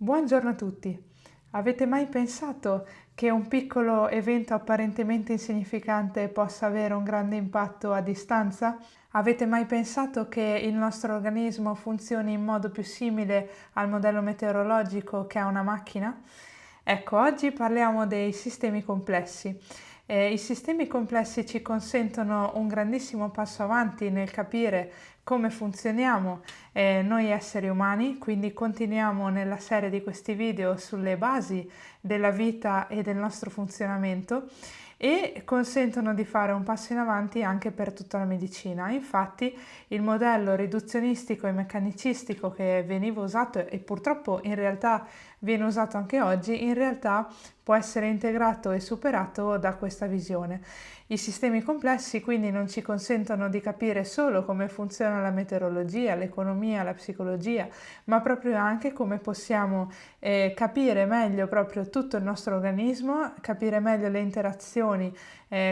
Buongiorno a tutti. Avete mai pensato che un piccolo evento apparentemente insignificante possa avere un grande impatto a distanza? Avete mai pensato che il nostro organismo funzioni in modo più simile al modello meteorologico che a una macchina? Ecco, oggi parliamo dei sistemi complessi. I sistemi complessi ci consentono un grandissimo passo avanti nel capire come funzioniamo noi esseri umani, quindi continuiamo nella serie di questi video sulle basi della vita e del nostro funzionamento e consentono di fare un passo in avanti anche per tutta la medicina. Infatti il modello riduzionistico e meccanicistico che veniva usato e purtroppo in realtà viene usato anche oggi, in realtà può essere integrato e superato da questa visione. I sistemi complessi quindi non ci consentono di capire solo come funziona la meteorologia, l'economia, la psicologia, ma proprio anche come possiamo capire meglio proprio tutto il nostro organismo, capire meglio le interazioni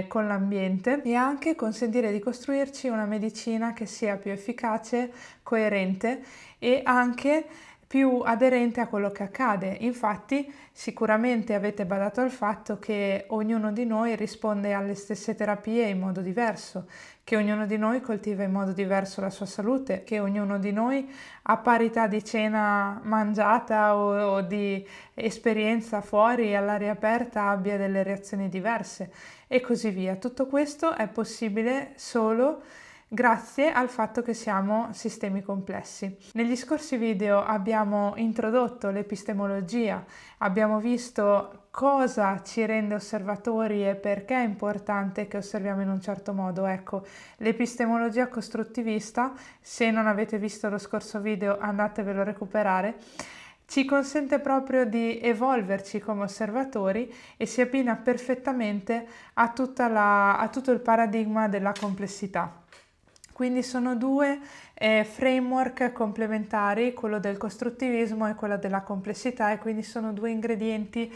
con l'ambiente e anche consentire di costruirci una medicina che sia più efficace, coerente e anche più aderente a quello che accade. Infatti, sicuramente avete badato al fatto che ognuno di noi risponde alle stesse terapie in modo diverso, che ognuno di noi coltiva in modo diverso la sua salute, che ognuno di noi a parità di cena mangiata o di esperienza fuori all'aria aperta abbia delle reazioni diverse e così via. Tutto questo è possibile solo grazie al fatto che siamo sistemi complessi. Negli scorsi video abbiamo introdotto l'epistemologia, abbiamo visto cosa ci rende osservatori e perché è importante che osserviamo in un certo modo. Ecco, l'epistemologia costruttivista, se non avete visto lo scorso video andatevelo a recuperare, ci consente proprio di evolverci come osservatori e si abbina perfettamente a tutto il paradigma della complessità. Quindi sono due framework complementari, quello del costruttivismo e quello della complessità, e quindi sono due ingredienti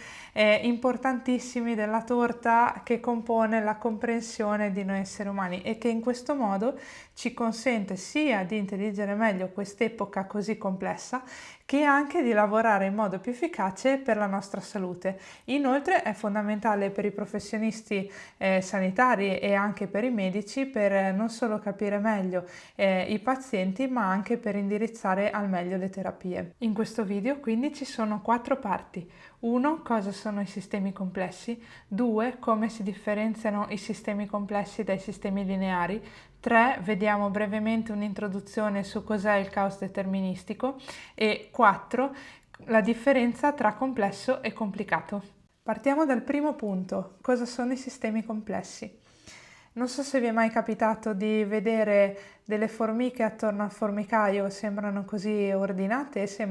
importantissimi della torta che compone la comprensione di noi esseri umani e che in questo modo ci consente sia di intelligere meglio quest'epoca così complessa che anche di lavorare in modo più efficace per la nostra salute. Inoltre è fondamentale per i professionisti sanitari e anche per i medici per non solo capire meglio i pazienti ma anche per indirizzare al meglio le terapie. In questo video quindi ci sono 4 parti. 1. Cosa sono i sistemi complessi. 2. Come si differenziano i sistemi complessi dai sistemi lineari. 3. Vediamo brevemente un'introduzione su cos'è il caos deterministico e 4. La differenza tra complesso e complicato. Partiamo dal primo punto, cosa sono i sistemi complessi? Non so se vi è mai capitato di vedere delle formiche attorno al formicaio, sembrano così ordinate e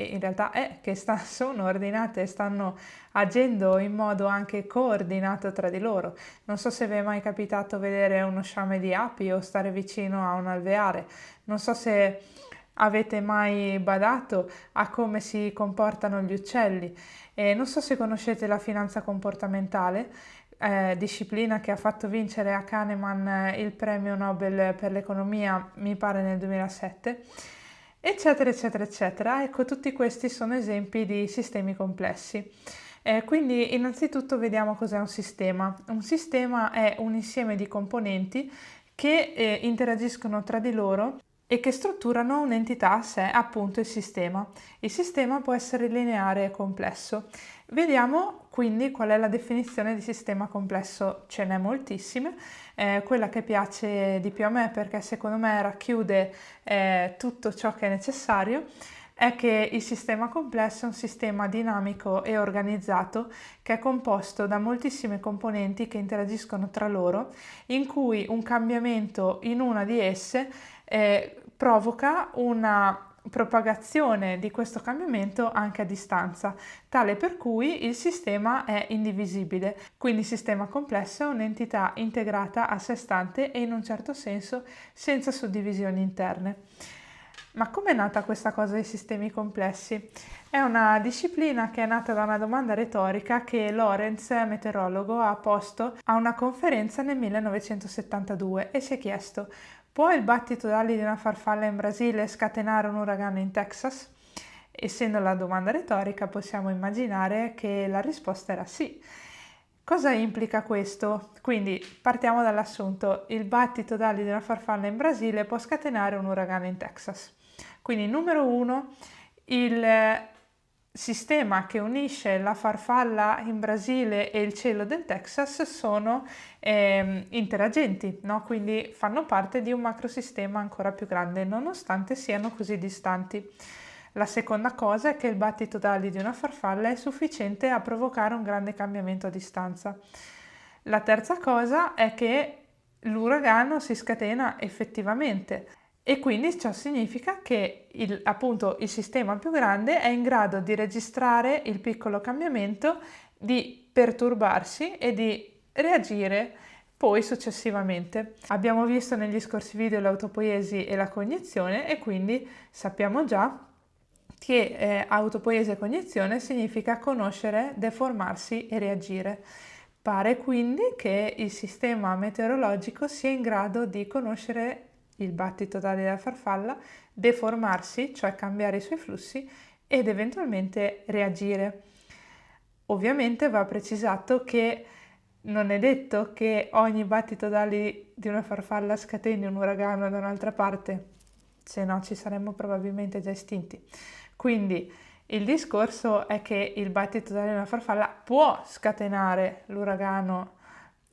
in realtà è che sono ordinate e stanno agendo in modo anche coordinato tra di loro. Non so se vi è mai capitato vedere uno sciame di api o stare vicino a un alveare. Non so se avete mai badato a come si comportano gli uccelli. Non so se conoscete la finanza comportamentale, disciplina che ha fatto vincere a Kahneman il premio Nobel per l'economia, mi pare nel 2007, eccetera, eccetera, eccetera. Ecco, tutti questi sono esempi di sistemi complessi. Quindi innanzitutto vediamo cos'è un sistema. Un sistema è un insieme di componenti che interagiscono tra di loro e che strutturano un'entità a sé, appunto il sistema. Il sistema può essere lineare e complesso. Vediamo quindi qual è la definizione di sistema complesso. Ce n'è moltissime, quella che piace di più a me perché secondo me racchiude tutto ciò che è necessario è che il sistema complesso è un sistema dinamico e organizzato che è composto da moltissime componenti che interagiscono tra loro, in cui un cambiamento in una di esse provoca una propagazione di questo cambiamento anche a distanza, tale per cui il sistema è indivisibile. Quindi il sistema complesso è un'entità integrata a sé stante e in un certo senso senza suddivisioni interne. Ma come è nata questa cosa dei sistemi complessi? È una disciplina che è nata da una domanda retorica che Lorenz, meteorologo, ha posto a una conferenza nel 1972 e si è chiesto: può il battito d'ali di una farfalla in Brasile scatenare un uragano in Texas? Essendo la domanda retorica, possiamo immaginare che la risposta era sì. Cosa implica questo? Quindi partiamo dall'assunto: il battito d'ali di una farfalla in Brasile può scatenare un uragano in Texas. Quindi numero 1, il sistema che unisce la farfalla in Brasile e il cielo del Texas sono interagenti, no? Quindi fanno parte di un macrosistema ancora più grande, nonostante siano così distanti. La seconda cosa è che il battito d'ali di una farfalla è sufficiente a provocare un grande cambiamento a distanza. La terza cosa è che l'uragano si scatena effettivamente. E quindi ciò significa che appunto il sistema più grande è in grado di registrare il piccolo cambiamento, di perturbarsi e di reagire poi successivamente. Abbiamo visto negli scorsi video l'autopoiesi e la cognizione e quindi sappiamo già che autopoiesi e cognizione significa conoscere, deformarsi e reagire. Pare quindi che il sistema meteorologico sia in grado di conoscere il battito d'ali della farfalla, deformarsi, cioè cambiare i suoi flussi, ed eventualmente reagire. Ovviamente va precisato che non è detto che ogni battito d'ali di una farfalla scateni un uragano da un'altra parte, se no ci saremmo probabilmente già estinti. Quindi il discorso è che il battito d'ali di una farfalla può scatenare l'uragano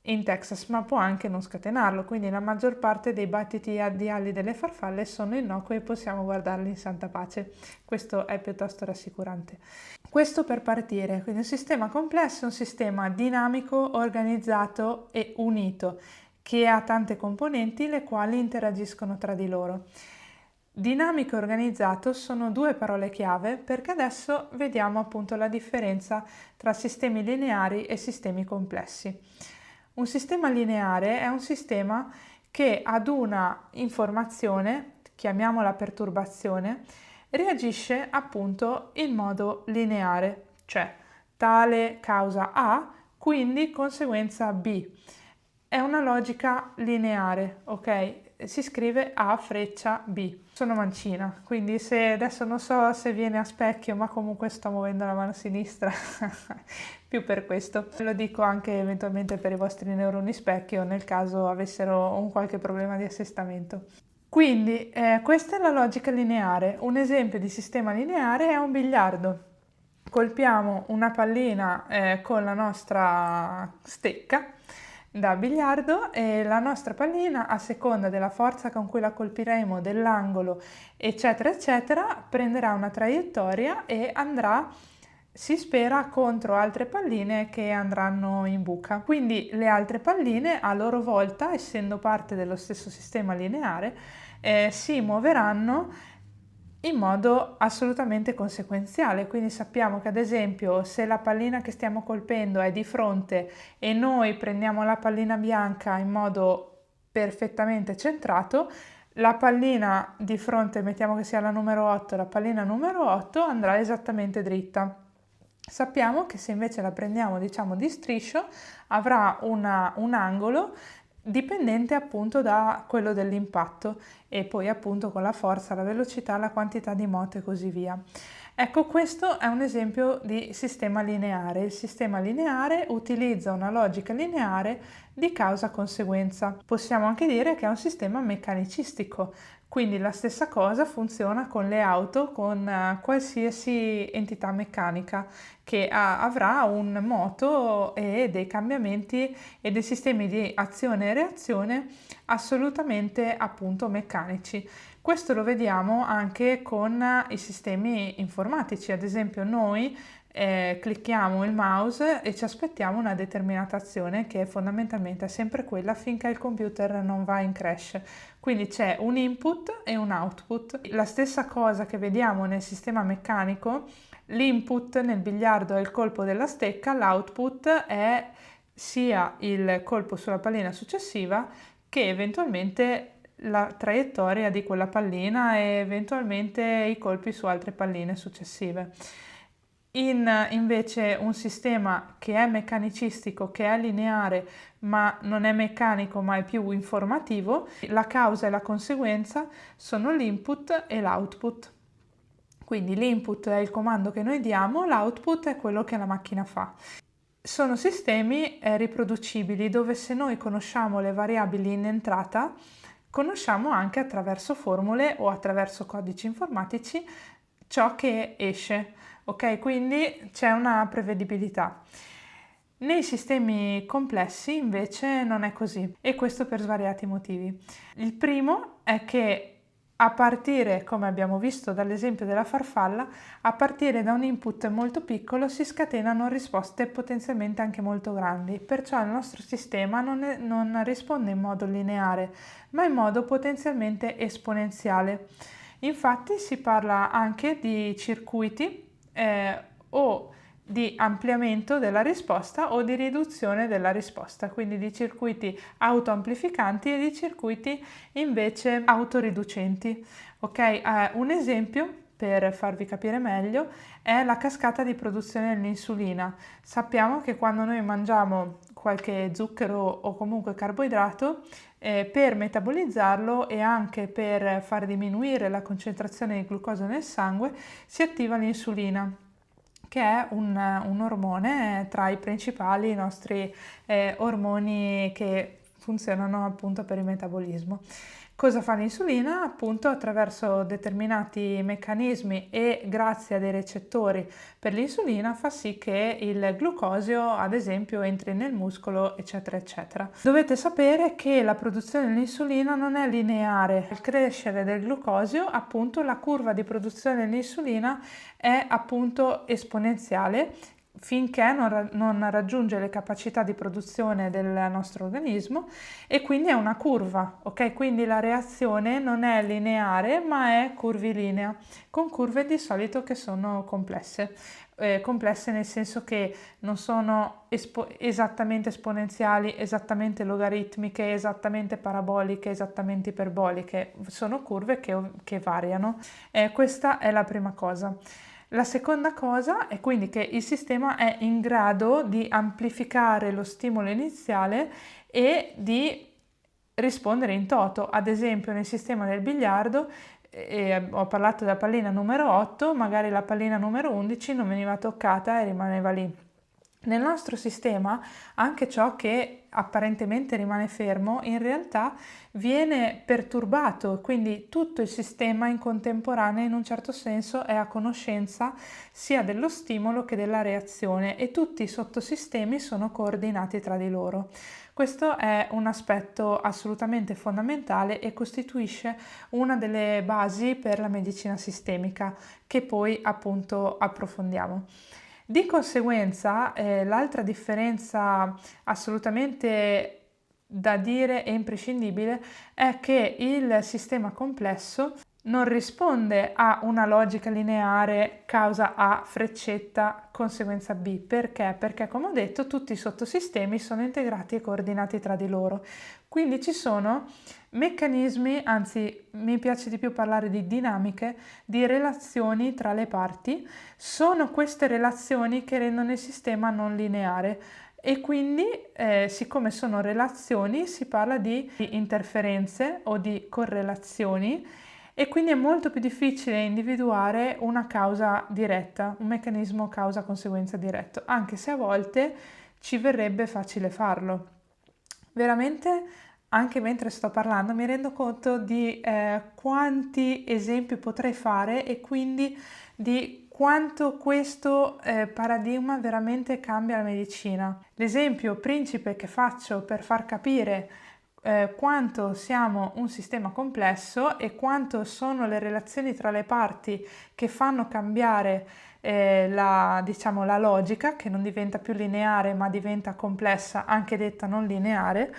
in Texas, ma può anche non scatenarlo, quindi la maggior parte dei battiti di ali delle farfalle sono innocui e possiamo guardarli in santa pace. Questo è piuttosto rassicurante. Questo per partire, quindi un sistema complesso, un sistema dinamico, organizzato e unito, che ha tante componenti le quali interagiscono tra di loro. Dinamico e organizzato sono due parole chiave perché adesso vediamo appunto la differenza tra sistemi lineari e sistemi complessi. Un sistema lineare è un sistema che ad una informazione, chiamiamola perturbazione, reagisce appunto in modo lineare, cioè tale causa A, quindi conseguenza B. È una logica lineare, ok? Si scrive A freccia B. Sono mancina, quindi se adesso non so se viene a specchio, ma comunque sto muovendo la mano sinistra, più per questo. Lo dico anche eventualmente per i vostri neuroni specchio, nel caso avessero un qualche problema di assestamento. Quindi questa è la logica lineare. Un esempio di sistema lineare è un biliardo. Colpiamo una pallina con la nostra stecca da biliardo e la nostra pallina, a seconda della forza con cui la colpiremo, dell'angolo, eccetera, eccetera, prenderà una traiettoria e andrà, si spera, contro altre palline che andranno in buca. Quindi le altre palline, a loro volta, essendo parte dello stesso sistema lineare, si muoveranno in modo assolutamente conseguenziale. Quindi sappiamo che ad esempio se la pallina che stiamo colpendo è di fronte e noi prendiamo la pallina bianca in modo perfettamente centrato, la pallina di fronte, mettiamo che sia la numero 8, la pallina numero 8 andrà esattamente dritta. Sappiamo che se invece la prendiamo, diciamo, di striscio, avrà un angolo dipendente appunto da quello dell'impatto e poi appunto con la forza, la velocità, la quantità di moto e così via. Ecco, questo è un esempio di sistema lineare. Il sistema lineare utilizza una logica lineare di causa-conseguenza. Possiamo anche dire che è un sistema meccanicistico, quindi la stessa cosa funziona con le auto, con qualsiasi entità meccanica che avrà un moto e dei cambiamenti e dei sistemi di azione e reazione assolutamente appunto meccanici. Questo lo vediamo anche con i sistemi informatici, ad esempio noi clicchiamo il mouse e ci aspettiamo una determinata azione che fondamentalmente è sempre quella finché il computer non va in crash. Quindi c'è un input e un output. La stessa cosa che vediamo nel sistema meccanico, l'input nel biliardo è il colpo della stecca, l'output è sia il colpo sulla pallina successiva che eventualmente la traiettoria di quella pallina e eventualmente i colpi su altre palline successive. Invece un sistema che è meccanicistico, che è lineare, ma non è meccanico, ma è più informativo, la causa e la conseguenza sono l'input e l'output. Quindi l'input è il comando che noi diamo, l'output è quello che la macchina fa. Sono sistemi riproducibili dove se noi conosciamo le variabili in entrata, conosciamo anche attraverso formule o attraverso codici informatici ciò che esce, ok? Quindi c'è una prevedibilità. Nei sistemi complessi invece non è così, e questo per svariati motivi. Il primo è che a partire, come abbiamo visto dall'esempio della farfalla, a partire da un input molto piccolo si scatenano risposte potenzialmente anche molto grandi, perciò il nostro sistema non risponde in modo lineare, ma in modo potenzialmente esponenziale. Infatti si parla anche di circuiti o di ampliamento della risposta o di riduzione della risposta, quindi di circuiti autoamplificanti e di circuiti invece autoriducenti. Ok, un esempio per farvi capire meglio è la cascata di produzione dell'insulina. Sappiamo che quando noi mangiamo qualche zucchero o comunque carboidrato, per metabolizzarlo e anche per far diminuire la concentrazione di glucosio nel sangue si attiva l'insulina, che è un ormone tra i principali nostri ormoni che funzionano appunto per il metabolismo. Cosa fa l'insulina? Appunto attraverso determinati meccanismi e grazie a dei recettori per l'insulina fa sì che il glucosio ad esempio entri nel muscolo eccetera eccetera. Dovete sapere che la produzione dell'insulina non è lineare. Al crescere del glucosio appunto la curva di produzione dell'insulina è appunto esponenziale finché non raggiunge le capacità di produzione del nostro organismo, e quindi è una curva, ok? Quindi la reazione non è lineare ma è curvilinea, con curve di solito che sono complesse. Complesse nel senso che non sono esattamente esponenziali, esattamente logaritmiche, esattamente paraboliche, esattamente iperboliche, sono curve che variano. Questa è la prima cosa. La seconda cosa è quindi che il sistema è in grado di amplificare lo stimolo iniziale e di rispondere in toto. Ad esempio nel sistema del biliardo, ho parlato della pallina numero 8, magari la pallina numero 11 non veniva toccata e rimaneva lì. Nel nostro sistema anche ciò che apparentemente rimane fermo in realtà viene perturbato, quindi tutto il sistema in contemporanea in un certo senso è a conoscenza sia dello stimolo che della reazione e tutti i sottosistemi sono coordinati tra di loro. Questo è un aspetto assolutamente fondamentale e costituisce una delle basi per la medicina sistemica che poi appunto approfondiamo. Di conseguenza, l'altra differenza assolutamente da dire e imprescindibile è che il sistema complesso non risponde a una logica lineare causa A, freccetta, conseguenza B. Perché? Perché, come ho detto, tutti i sottosistemi sono integrati e coordinati tra di loro. Quindi ci sono meccanismi, anzi mi piace di più parlare di dinamiche, di relazioni tra le parti. Sono queste relazioni che rendono il sistema non lineare. E quindi, siccome sono relazioni, si parla di interferenze o di correlazioni, e quindi è molto più difficile individuare una causa diretta, un meccanismo causa-conseguenza diretto, anche se a volte ci verrebbe facile farlo. Veramente, anche mentre sto parlando, mi rendo conto di quanti esempi potrei fare e quindi di quanto questo paradigma veramente cambia la medicina. L'esempio principe che faccio per far capire quanto siamo un sistema complesso e quanto sono le relazioni tra le parti che fanno cambiare la logica, che non diventa più lineare ma diventa complessa, anche detta non lineare,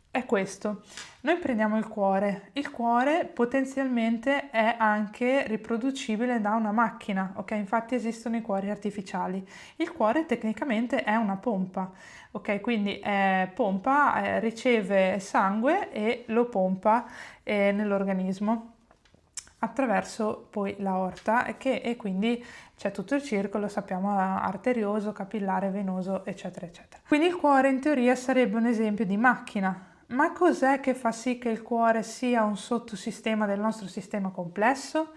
è questo. Noi prendiamo il cuore potenzialmente è anche riproducibile da una macchina, ok? Infatti esistono i cuori artificiali. Il cuore tecnicamente è una pompa, ok? Quindi pompa, riceve sangue e lo pompa nell'organismo attraverso poi l'aorta e quindi c'è tutto il circolo, sappiamo, arterioso, capillare, venoso, eccetera, eccetera. Quindi il cuore in teoria sarebbe un esempio di macchina. Ma cos'è che fa sì che il cuore sia un sottosistema del nostro sistema complesso?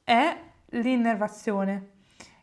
È l'innervazione.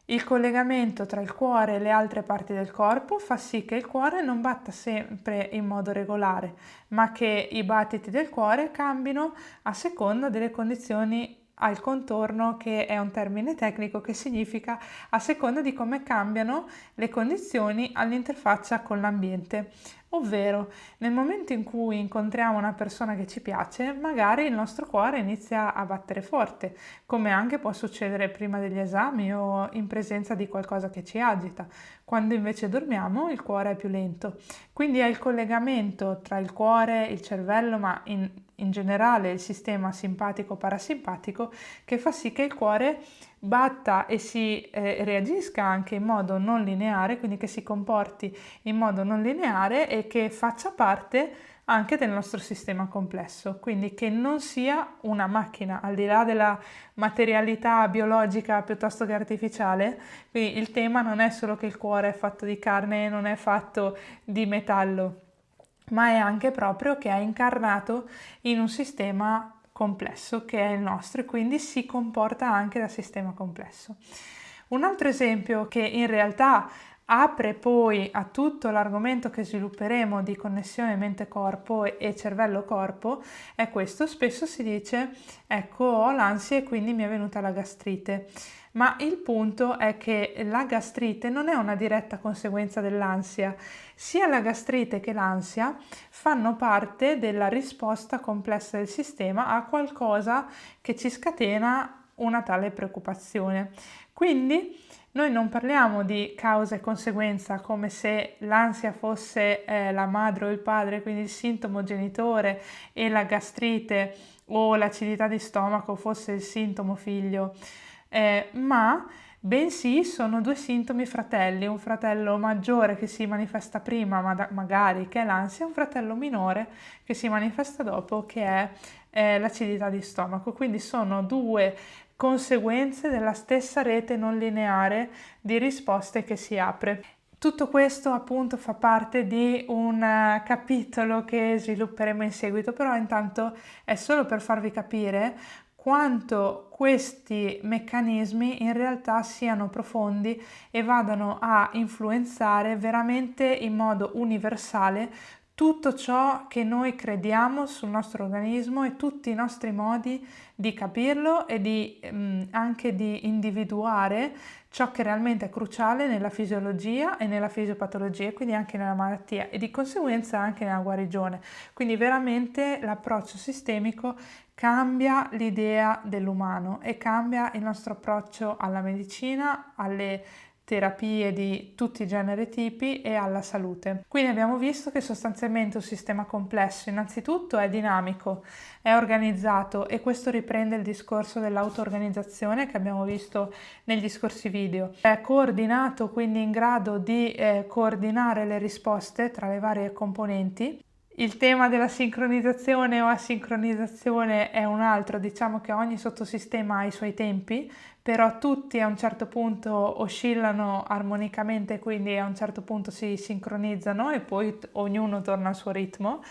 Il collegamento tra il cuore e le altre parti del corpo fa sì che il cuore non batta sempre in modo regolare, ma che i battiti del cuore cambino a seconda delle condizioni al contorno, che è un termine tecnico che significa a seconda di come cambiano le condizioni all'interfaccia con l'ambiente. Ovvero, nel momento in cui incontriamo una persona che ci piace, magari il nostro cuore inizia a battere forte, come anche può succedere prima degli esami o in presenza di qualcosa che ci agita. Quando invece dormiamo, il cuore è più lento. Quindi è il collegamento tra il cuore, il cervello, ma in generale il sistema simpatico-parasimpatico, che fa sì che il cuore batta e si reagisca anche in modo non lineare, quindi che si comporti in modo non lineare e che faccia parte anche del nostro sistema complesso, quindi che non sia una macchina, al di là della materialità biologica piuttosto che artificiale. Quindi il tema non è solo che il cuore è fatto di carne, non è fatto di metallo, ma è anche proprio che è incarnato in un sistema complesso che è il nostro e quindi si comporta anche da sistema complesso. Un altro esempio che in realtà apre poi a tutto l'argomento che svilupperemo di connessione mente-corpo e cervello-corpo è questo. Spesso si dice, ecco, ho l'ansia e quindi mi è venuta la gastrite. Ma il punto è che la gastrite non è una diretta conseguenza dell'ansia. Sia la gastrite che l'ansia fanno parte della risposta complessa del sistema a qualcosa che ci scatena una tale preoccupazione. Quindi noi non parliamo di causa e conseguenza come se l'ansia fosse la madre o il padre, quindi il sintomo genitore, e la gastrite o l'acidità di stomaco fosse il sintomo figlio, ma bensì sono due sintomi fratelli, un fratello maggiore che si manifesta prima, magari, che è l'ansia, un fratello minore che si manifesta dopo, che è l'acidità di stomaco. Quindi sono due conseguenze della stessa rete non lineare di risposte che si apre. Tutto questo appunto fa parte di un capitolo che svilupperemo in seguito, però intanto è solo per farvi capire quanto questi meccanismi in realtà siano profondi e vadano a influenzare veramente in modo universale tutto ciò che noi crediamo sul nostro organismo e tutti i nostri modi di capirlo e anche di individuare ciò che realmente è cruciale nella fisiologia e nella fisiopatologia, e quindi anche nella malattia e di conseguenza anche nella guarigione. Quindi veramente l'approccio sistemico cambia l'idea dell'umano e cambia il nostro approccio alla medicina, alle terapie di tutti i generi e tipi e alla salute. Quindi abbiamo visto che sostanzialmente un sistema complesso innanzitutto è dinamico, è organizzato, e questo riprende il discorso dell'auto-organizzazione che abbiamo visto negli scorsi video. È coordinato, quindi in grado di coordinare le risposte tra le varie componenti. Il tema della sincronizzazione o asincronizzazione è un altro, diciamo che ogni sottosistema ha i suoi tempi, però tutti a un certo punto oscillano armonicamente, quindi a un certo punto si sincronizzano e poi ognuno torna al suo ritmo.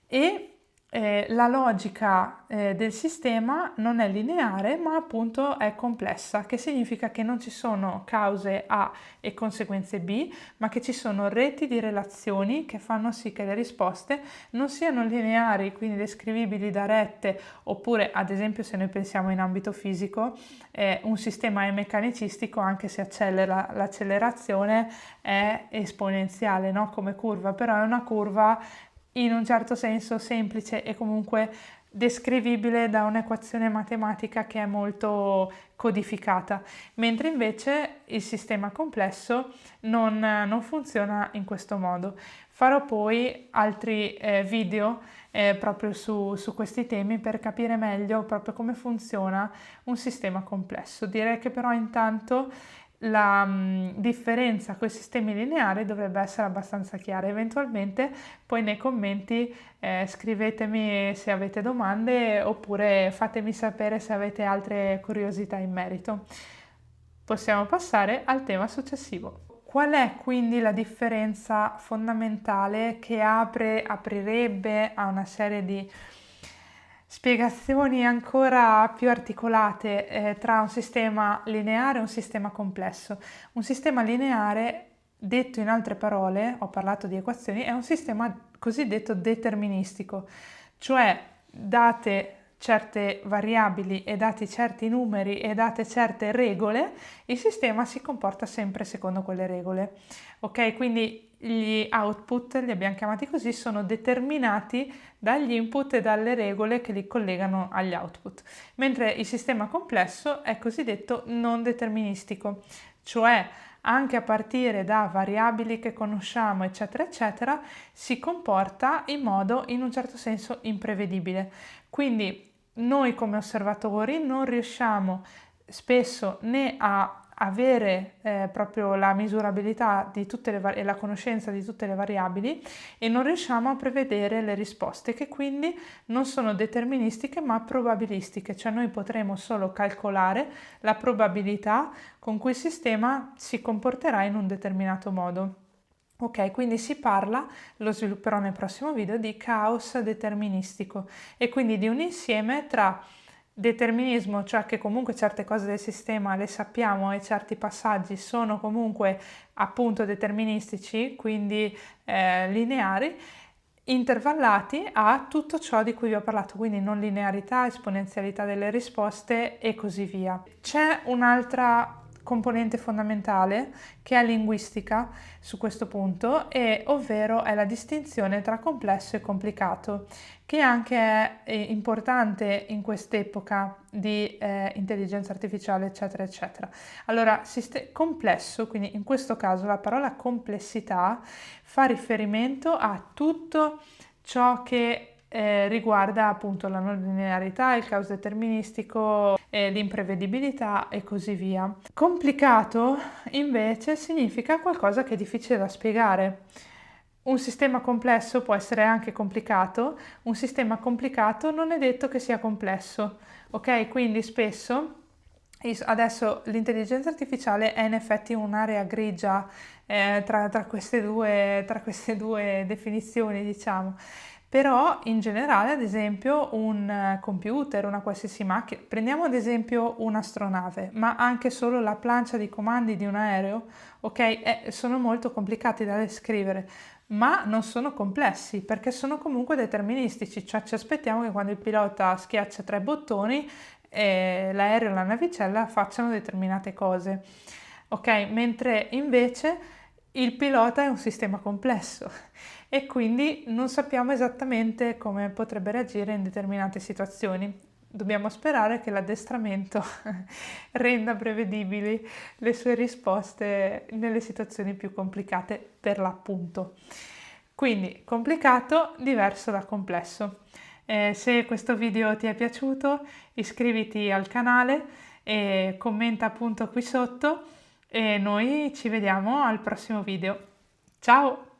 E la logica del sistema non è lineare, ma appunto è complessa, che significa che non ci sono cause A e conseguenze B, ma che ci sono reti di relazioni che fanno sì che le risposte non siano lineari, quindi descrivibili da rette, oppure ad esempio se noi pensiamo in ambito fisico, un sistema è meccanicistico anche se accelera, l'accelerazione è esponenziale, no? Come curva, però è una curva in un certo senso semplice e comunque descrivibile da un'equazione matematica che è molto codificata, mentre invece il sistema complesso non funziona in questo modo. Farò poi altri video proprio su questi temi per capire meglio proprio come funziona un sistema complesso. Direi che però intanto la differenza con i sistemi lineari dovrebbe essere abbastanza chiara. Eventualmente poi nei commenti scrivetemi se avete domande oppure fatemi sapere se avete altre curiosità in merito. Possiamo passare al tema successivo. Qual è quindi la differenza fondamentale che aprirebbe a una serie di spiegazioni ancora più articolate tra un sistema lineare e un sistema complesso. Un sistema lineare, detto in altre parole, ho parlato di equazioni, è un sistema cosiddetto deterministico, cioè date certe variabili e dati certi numeri e date certe regole, il sistema si comporta sempre secondo quelle regole. Ok, quindi gli output, li abbiamo chiamati così, sono determinati dagli input e dalle regole che li collegano agli output, mentre il sistema complesso è cosiddetto non deterministico, cioè anche a partire da variabili che conosciamo, eccetera, eccetera, si comporta in modo in un certo senso imprevedibile. Quindi noi come osservatori non riusciamo spesso né a avere proprio la misurabilità di tutte e la conoscenza di tutte le variabili e non riusciamo a prevedere le risposte, che quindi non sono deterministiche ma probabilistiche, cioè noi potremo solo calcolare la probabilità con cui il sistema si comporterà in un determinato modo. Ok, quindi si parla, lo svilupperò nel prossimo video, di caos deterministico e quindi di un insieme tra determinismo, cioè che comunque certe cose del sistema le sappiamo e certi passaggi sono comunque appunto deterministici, quindi lineari, intervallati a tutto ciò di cui vi ho parlato, quindi non linearità, esponenzialità delle risposte e così via. C'è un'altra componente fondamentale che è linguistica su questo punto, ovvero è la distinzione tra complesso e complicato, che anche è importante in quest'epoca di intelligenza artificiale, eccetera, eccetera. Allora, complesso, quindi in questo caso la parola complessità fa riferimento a tutto ciò che riguarda appunto la non linearità, il caos deterministico, l'imprevedibilità e così via. Complicato invece significa qualcosa che è difficile da spiegare. Un sistema complesso può essere anche complicato, un sistema complicato non è detto che sia complesso, ok? Quindi spesso adesso l'intelligenza artificiale è in effetti un'area grigia tra queste due definizioni, diciamo. Però in generale, ad esempio, un computer, una qualsiasi macchina, prendiamo ad esempio un'astronave, ma anche solo la plancia di comandi di un aereo, ok, sono molto complicati da descrivere, ma non sono complessi perché sono comunque deterministici, cioè ci aspettiamo che quando il pilota schiaccia 3 bottoni l'aereo e la navicella facciano determinate cose, ok? Mentre invece il pilota è un sistema complesso e quindi non sappiamo esattamente come potrebbe reagire in determinate situazioni. Dobbiamo sperare che l'addestramento renda prevedibili le sue risposte nelle situazioni più complicate per l'appunto. Quindi complicato, diverso da complesso. Se questo video ti è piaciuto, iscriviti al canale e commenta appunto qui sotto e noi ci vediamo al prossimo video. Ciao!